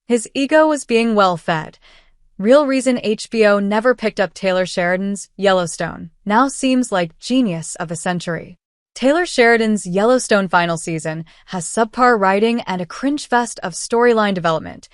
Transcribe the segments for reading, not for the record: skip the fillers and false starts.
His ego was being well fed. Real reason HBO never picked up Taylor Sheridan's Yellowstone now seems like genius of the century. Taylor Sheridan's Yellowstone final season has subpar writing and a cringe fest of storyline development.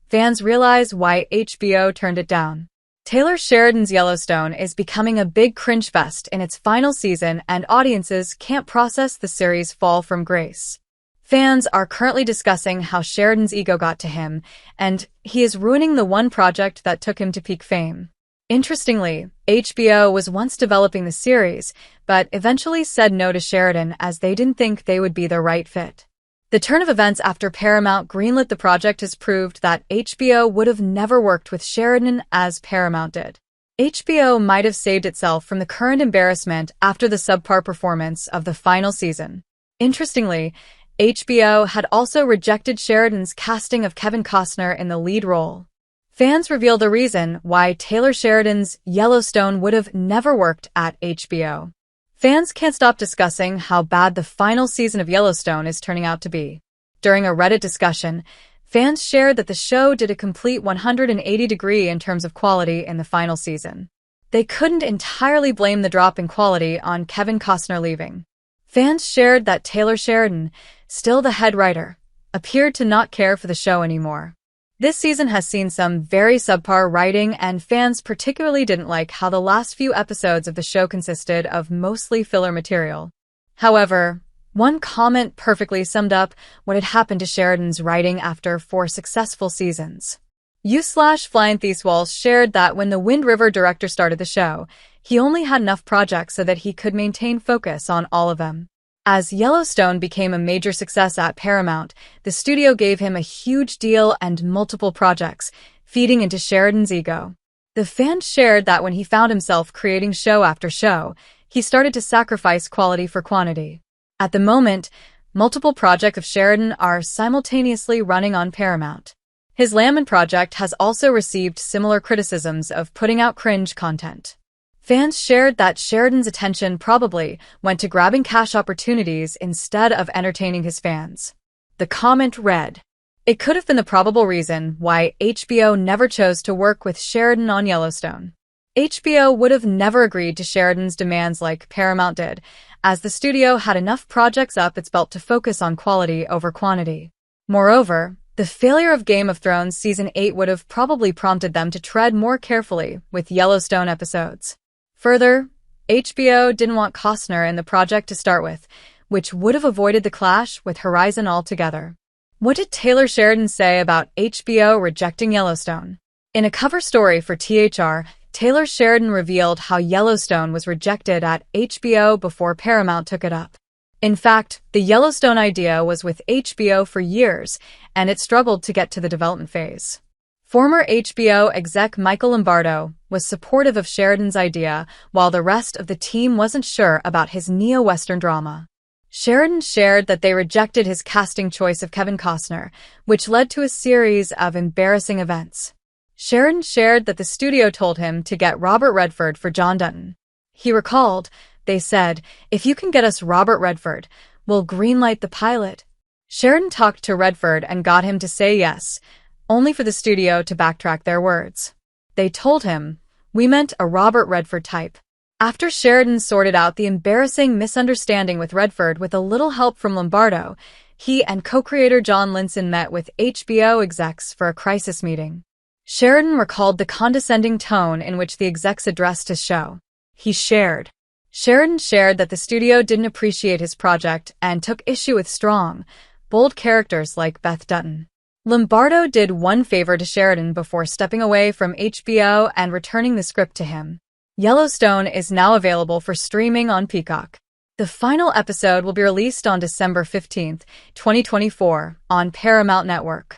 Fans realize why HBO turned it down. Taylor Sheridan's Yellowstone is becoming a big cringe fest in its final season, and audiences can't process the series' fall from grace. Fans are currently discussing how Sheridan's ego got to him, and he is ruining the one project that took him to peak fame. Interestingly, HBO was once developing the series, but eventually said no to Sheridan as they didn't think they would be the right fit. The turn of events after Paramount greenlit the project has proved that HBO would have never worked with Sheridan as Paramount did. HBO might have saved itself from the current embarrassment after the subpar performance of the final season. Interestingly, HBO had also rejected Sheridan's casting of Kevin Costner in the lead role. Fans reveal the reason why Taylor Sheridan's Yellowstone would have never worked at HBO. Fans can't stop discussing how bad the final season of Yellowstone is turning out to be. During a Reddit discussion, fans shared that the show did a complete 180-degree in terms of quality in the final season. They couldn't entirely blame the drop in quality on Kevin Costner leaving. Fans shared that Taylor Sheridan, still the head writer, appeared to not care for the show anymore. This season has seen some very subpar writing, and fans particularly didn't like how the last few episodes of the show consisted of mostly filler material. However, one comment perfectly summed up what had happened to Sheridan's writing after 4 successful seasons. U/Flying Theiswalls shared that when the Wind River director started the show, he only had enough projects so that he could maintain focus on all of them. As Yellowstone became a major success at Paramount, the studio gave him a huge deal and multiple projects, feeding into Sheridan's ego. The fans shared that when he found himself creating show after show, he started to sacrifice quality for quantity. At the moment, multiple projects of Sheridan are simultaneously running on Paramount. His Lamon project has also received similar criticisms of putting out cringe content. Fans shared that Sheridan's attention probably went to grabbing cash opportunities instead of entertaining his fans. The comment read, "It could have been the probable reason why HBO never chose to work with Sheridan on Yellowstone. HBO would have never agreed to Sheridan's demands like Paramount did, as the studio had enough projects up its belt to focus on quality over quantity. Moreover, the failure of Game of Thrones Season 8 would have probably prompted them to tread more carefully with Yellowstone episodes. Further, HBO didn't want Costner in the project to start with, which would have avoided the clash with Horizon altogether." What did Taylor Sheridan say about HBO rejecting Yellowstone? In a cover story for THR, Taylor Sheridan revealed how Yellowstone was rejected at HBO before Paramount took it up. In fact, the Yellowstone idea was with HBO for years, and it struggled to get to the development phase. Former HBO exec Michael Lombardo was supportive of Sheridan's idea, while the rest of the team wasn't sure about his neo-Western drama. Sheridan shared that they rejected his casting choice of Kevin Costner, which led to a series of embarrassing events. Sheridan shared that the studio told him to get Robert Redford for John Dutton. He recalled, "They said, if you can get us Robert Redford, we'll greenlight the pilot." Sheridan talked to Redford and got him to say yes, only for the studio to backtrack their words. They told him, "We meant a Robert Redford type." After Sheridan sorted out the embarrassing misunderstanding with Redford with a little help from Lombardo, he and co-creator John Linson met with HBO execs for a crisis meeting. Sheridan recalled the condescending tone in which the execs addressed his show. Sheridan shared that the studio didn't appreciate his project and took issue with strong, bold characters like Beth Dutton. Lombardo did one favor to Sheridan before stepping away from HBO and returning the script to him. Yellowstone is now available for streaming on Peacock. The final episode will be released on December 15, 2024, on Paramount Network.